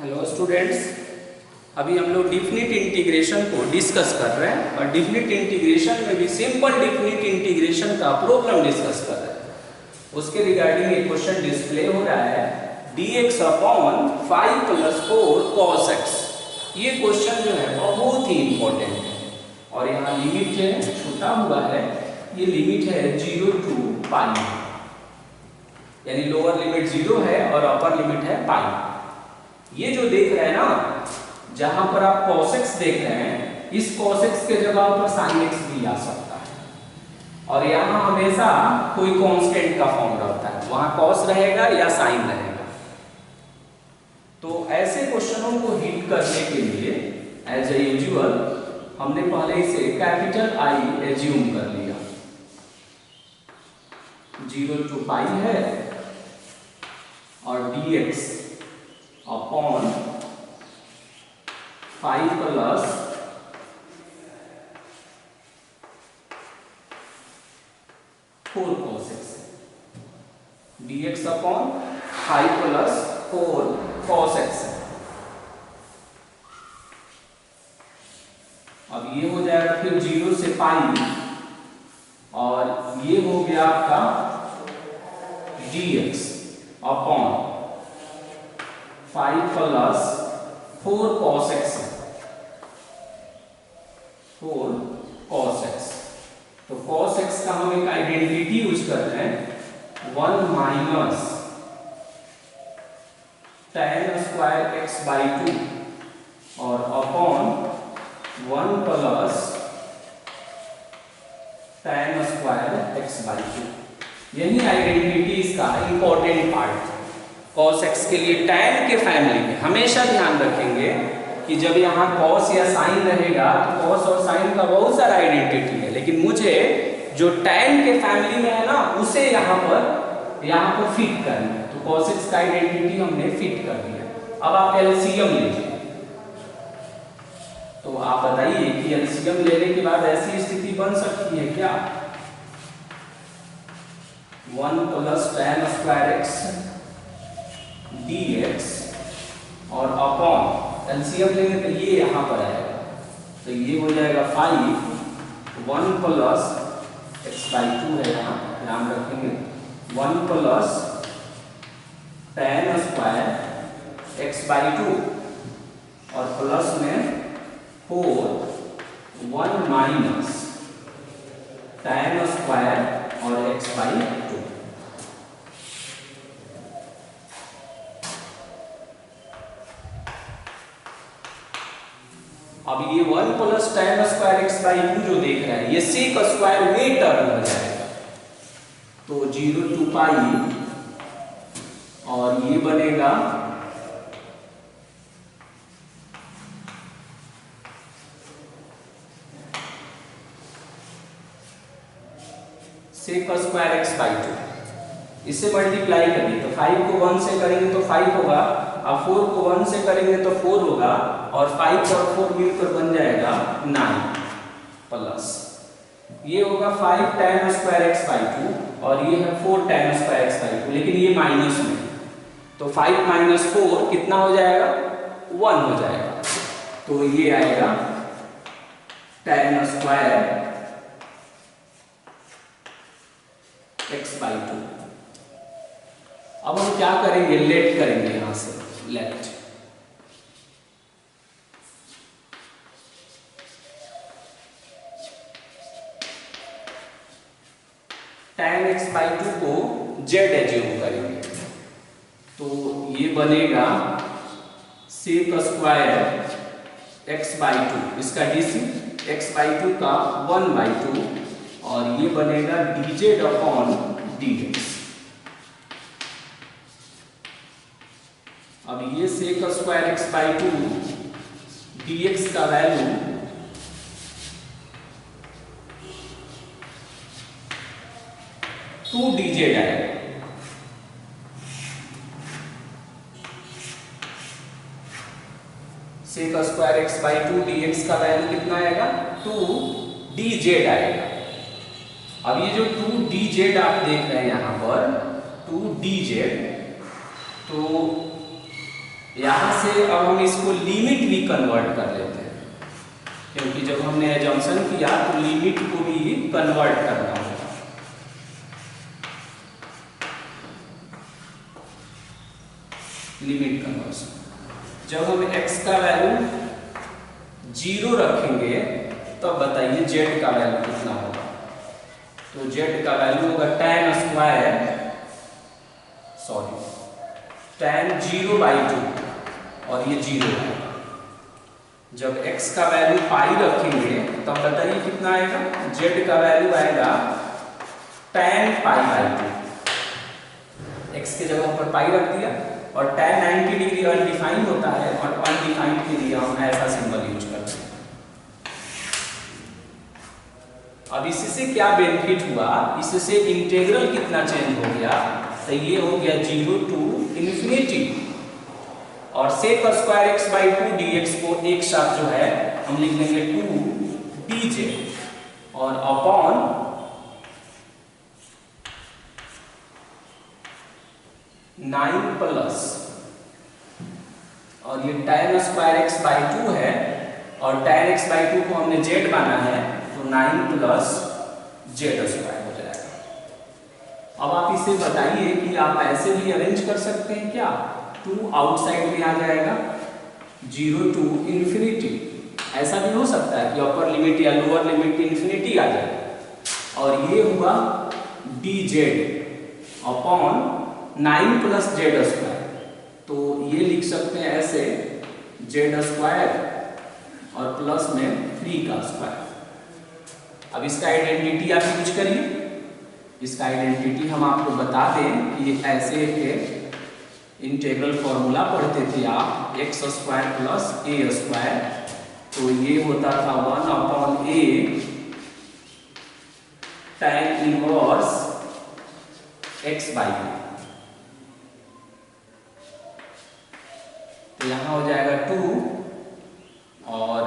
Hello students, अभी हम लोग डिफिनिट इंटीग्रेशन को डिस्कस कर रहे हैं और डिफिनिट इंटीग्रेशन में भी सिंपल डिफिनिट इंटीग्रेशन का प्रॉब्लम डिस्कस कर रहे हैं। उसके रिगार्डिंग एक क्वेश्चन डिस्प्ले हो रहा है dx अपॉन 5 + 4 cos x। ये क्वेश्चन जो है बहुत ही इंपॉर्टेंट है और यहाँ लिमिट जो है छूटा हुआ है, ये लिमिट है 0 to पाई, यानी लोअर लिमिट 0 है और अपर लिमिट है पाई। ये जो देख रहे हैं ना, जहां पर आप cos x देख रहे हैं, इस cos x के जगह पर sin x भी आ सकता है और यहाँ हमेशा कोई कांस्टेंट का फॉर्म रहता है, वहां cos रहेगा या sin रहेगा। तो ऐसे क्वेश्चनों को हिट करने के लिए एज ए यूजुअल हमने पहले इसे कैपिटल I एज्यूम कर लिया। 0 to पाई है और dx upon 5 + 4 cos x, dx upon 5 + 4 cos x। अब ये हो जाएगा फिर 0 से पाई और ये हो गया आपका dx upon 5 + 4 cos x, 4 cos x। तो cos x का हम एक आइडेंटिटी यूज कर रहे हैं, 1 - tan स्क्वायर x/2 और अपॉन 1 + tan स्क्वायर x/2। यही आइडेंटिटी इसका इंपॉर्टेंट पार्ट है। cos x के लिए tan के फैमिली में हमेशा ध्यान रखेंगे कि जब यहाँ cos या sin रहेगा तो cos और sin का बहुत सारा आइडेंटिटी है, लेकिन मुझे जो tan के फैमिली में है ना, उसे यहाँ पर फिट करना है। तो cos x का आइडेंटिटी हमने फिट कर दिया। अब आप एलसीएम लीजिए, तो आप बताइए कि एलसीएम लेने के बाद ऐसी स्थिति बन सकती है क्या? 1 + tan स्क्वायर x dx और अपॉन एलसीएम लेंगे तो ये यहाँ पर आएगा, तो ये हो जाएगा 5 1 + x/2 है, यहाँ ध्यान रखेंगे 1 + tan स्क्वायर x/2 और प्लस में 4 1 - tan स्क्वायर और x/2। अब ये 1 + tan स्क्वायर x/2 जो देख रहे हैं, ये sec स्क्वायर में टर्म हो जाएगा, तो 0 to पाई और ये बनेगा sec स्क्वायर x/2। इसे मल्टीप्लाई करिए तो 5 को 1 से करेंगे तो 5 होगा, अब 4 को 1 से करेंगे तो 4 होगा और 5 और 4 मिलकर बन जाएगा 9 प्लस ये होगा 5 tan स्क्वायर x/2 और ये है 4 tan स्क्वायर x/2, लेकिन ये माइनस में, तो 5 - 4 कितना हो जाएगा? 1 हो जाएगा। तो ये आएगा tan स्क्वायर x/2। अब हम क्या करेंगे? लेट करेंगे, यहां से लेट। tan x/2 को z एज्यूम करेंगे, तो ये बनेगा sec स्क्वायर x/2, इसका dc x/2 का 1/2 और ये बनेगा dz अपॉन dx। अब ये sec स्क्वायर x/2 dx का वैल्यू 2 dz आएगा। sec स्क्वायर x/2 dx का वैल्यू कितना आएगा? 2 dz आएगा। अब ये जो 2 dz आप देख रहे हैं यहाँ पर 2 dz, तो यहाँ से अब हम इसको लिमिट भी कन्वर्ट कर लेते हैं, क्योंकि जब हमने एजम्पशन किया तो लिमिट को भी कन्वर्ट करना होगा। लिमिट कन्वर्शन, जब हम x का वैल्यू 0 रखेंगे तब बताइए z का वैल्यू कितना होगा। तो z का वैल्यू होगा tan स्क्वायर tan 0/2 और ये 0 है। जब x का वैल्यू पाई रखेंगे तब बताइए कितना आएगा, z का वैल्यू आएगा tan π/2। x के जगह पर पाई रख दिया और tan 90 डिग्री अनडिफाइंड होता है और अनडिफाइंड के लिए हम ऐसा सिंबल यूज करते हैं। अब इससे क्या बेनिफिट हुआ, इससे इंटीग्रल कितना चेंज हो गया, तो ये हो गया 0 to इन्फिनिटी और sec स्क्वायर x/2 dx को एक साथ जो है हम लिख लेंगे 2 dz और अपॉन 9 प्लस, और ये tan स्क्वायर x/2 है और tan x/2 को हमने z माना है तो 9 प्लस z स्क्वायर हो जाएगा। अब आप इसे बताइए कि आप ऐसे भी अरेंज कर सकते हैं क्या, 2 आउटसाइड में आ जाएगा 0 to इन्फिनिटी, ऐसा भी हो सकता है कि अपर लिमिट या लोअर लिमिट इन्फिनिटी आ जाए और ये हुआ dz upon 9 plus z square. तो ये लिख सकते हैं ऐसे z स्क्वायर और प्लस में 3 का स्क्वायर। अब इसका आइडेंटिटी आप यूज करिए, इसका आइडेंटिटी हम आपको बता दें कि ऐसे के इंटीग्रल फॉर्मूला पढ़ते थे आप, x square plus a square, तो ये होता था 1/a tan इनवर्स x/a। तो यहाँ हो जाएगा 2 और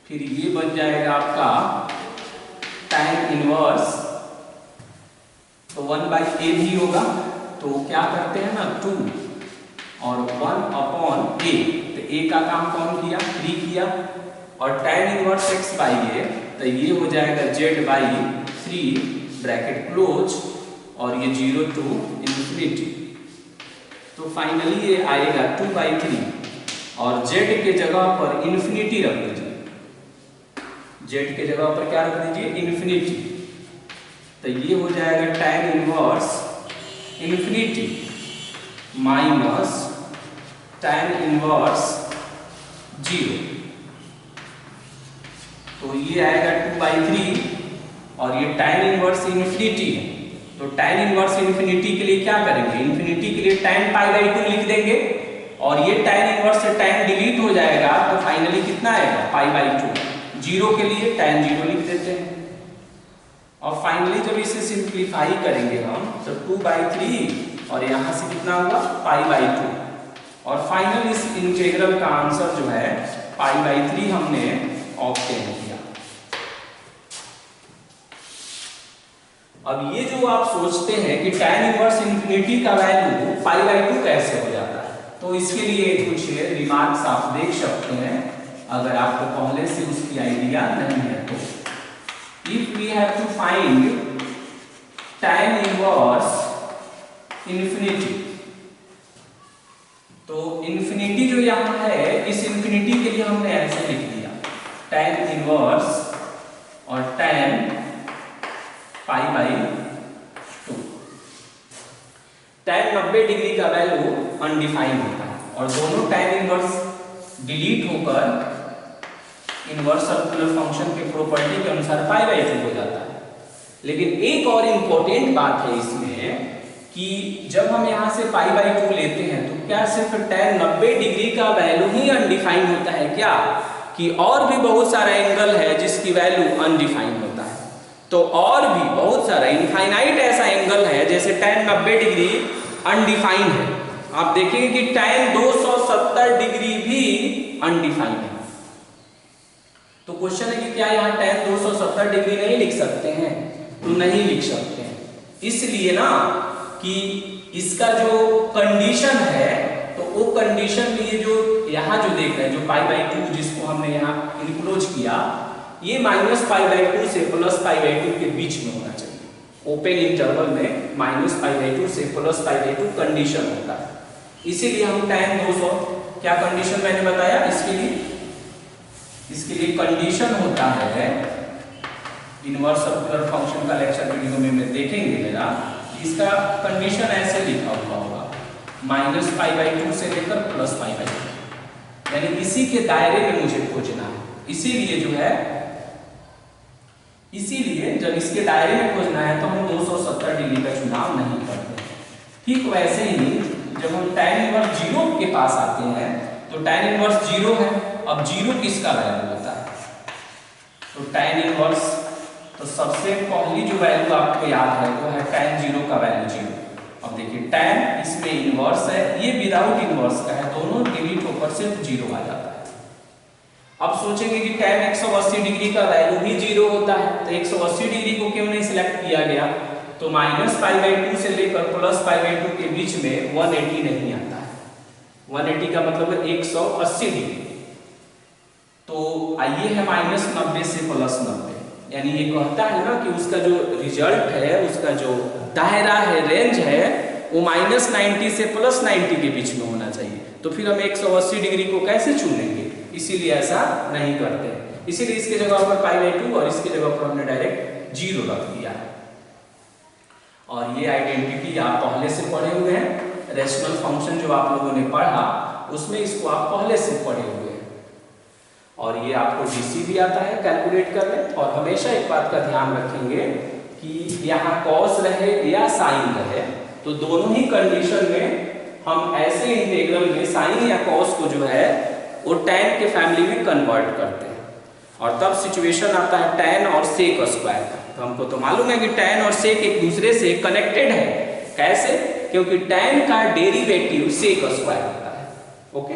फिर ये बन जाएगा आपका tan इनवर्स, तो 1/a भी होगा, तो क्या करते हैं ना 2 और 1/a, तो a का काम कौन किया, 3 किया और tan इनवर्स x/a, तो ये हो जाएगा z/3 ब्रैकेट क्लोज और ये 0 to इन्फिनिटी। तो फाइनली ये आएगा 2/3 और z के जगह पर इन्फिनिटी रख दीजिए, z के जगह पर क्या रख दीजिए, इन्फिनिटी, तो ये हो जाएगा tan inverse infinity minus tan inverse 0, तो ये आएगा 2/3 और ये tan इनवर्स इन्फिनिटी है, तो tan इनवर्स इन्फिनिटी के लिए क्या करेंगे, इन्फिनिटी के लिए tan π/2 लिख देंगे और ये tan इनवर्स से tan डिलीट हो जाएगा, तो फाइनली कितना आएगा π/2, 0 के लिए tan 0 लिख देते हैं और फाइनली जब इसे सिंप्लीफाई करेंगे हम तो 2/3 और यहाँ से कितना होगा π/2 और फाइनल इस इंटीग्रल का आंसर जो है π/3 हमने ऑब्टेन किया। अब ये जो आप सोचते हैं कि tan इनवर्स इन्फिनिटी का वैल्यू π/2 कैसे हो जाता है, तो इसके लिए कुछ रिमार्क्स आप देख सकते हैं अगर आपको पहले से उसकी आइडिया नहीं है तो। If we have to find tan inverse infinity, तो इन्फिनिटी जो यहाँ है इस इन्फिनिटी के लिए हमने ऐसे लिख दिया tan इनवर्स और tan π/2। tan 90 डिग्री का वैल्यू अनडिफाइंड होता है और दोनों tan इनवर्स डिलीट होकर इनवर्स सर्कुलर फंक्शन के प्रॉपर्टी के अनुसार π/2 हो जाता है। लेकिन एक और इम्पोर्टेंट बात है इसमें कि जब हम यहाँ से π/2 लेते हैं तो क्या सिर्फ tan 90 डिग्री का वैल्यू ही अनडिफाइंड होता है क्या, कि और भी बहुत सारा एंगल है जिसकी वैल्यू अनडिफाइंड होता है, तो और भी बहुत सारा इनफाइनाइट ऐसा एंगल है जैसे tan 90 डिग्री अनडिफाइंड है, आप देखेंगे कि tan 270 डिग्री भी अनडिफाइंड है। तो क्वेश्चन है कि क्या यहाँ tan 270 डिग्री नहीं लिख सकते हैं, तो नहीं लिख सकते हैं, इसलिए ना कि इसका जो कंडीशन है तो वो कंडीशन में ये जो यहाँ जो देख रहे हैं जो π/2 जिसको हमने यहाँ इनक्लोज किया, ये -π/2 से +π/2 के बीच में होना चाहिए। ओपन इंटरवल में -π/2 से +π/2 कंडीशन होता है। इसीलिए हम tan 200 क्या कंडीशन मैंने बताया इसके लिए कंडीशन होता है, इनवर्स सर्कुलर फंक्शन का लेक्चर वीडियो में देखेंगे मेरा, इसका कंडीशन ऐसे लिखा हुआ होगा -π/2 से लेकर +π/2, यानी इसी के दायरे में मुझे खोजना है। इसीलिए जब इसके दायरे में खोजना है तो हम 270 डिग्री का चुनाव नहीं करते। ठीक वैसे ही जब हम tan इनवर्स 0 के पास आते हैं तो tan इनवर्स 0 है। अब 0 किसका वैल्यू होता है? तो tan इनवर्स, तो सबसे पहली जो वैल्यू आपको याद है वो है tan 0 का वैल्यू 0। अब देखिए tan इसमें इनवर्स है, ये विदाउट इनवर्स का है, दोनों डिलीट होकर सिर्फ 0 आ जाता है। अब सोचेंगे कि tan 180 डिग्री का वैल्यू भी 0 होता है, तो 180 डिग्री को क्यों नहीं सिलेक्ट किया गया? तो -π/2 से लेकर +π/2 के बीच में 180 नहीं आता है। 180 का मतलब है 180 डिग्री। तो आइए है -90 से +90, यानी ये कहता है ना कि उसका जो रिजल्ट है, उसका जो दायरा है, रेंज है, वो -90 से +90 के बीच में होना चाहिए। तो फिर हम 180 डिग्री को कैसे चुनेंगे? इसीलिए ऐसा नहीं करते, इसीलिए इसके जगह पर π/2 और इसके जगह पर हमने डायरेक्ट 0 रख दिया। और ये आइडेंटिटी आप पहले से पढ़े हुए हैं, रेशनल फंक्शन जो आप लोगों ने पढ़ा उसमें इसको आप पहले से पढ़े हुए हैं। और ये आपको डीसी भी आता है कैलकुलेट करने। और हमेशा एक बात का ध्यान रखेंगे कि यहाँ कॉस रहे या साइन रहे, तो दोनों ही कंडीशन में हम ऐसे इंटीग्रल में साइन या कॉस को जो है वो tan के फैमिली में कन्वर्ट करते हैं। और तब सिचुएशन आता है tan और sec स्क्वायर का। तो हमको तो मालूम है कि tan और sec एक दूसरे से कनेक्टेड है। कैसे? क्योंकि tan का डेरिवेटिव sec स्क्वायर होता है। ओके,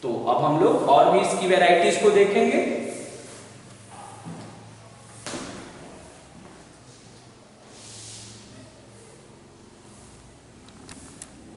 तो अब हम लोग और भी इसकी वेराइटीज को देखेंगे।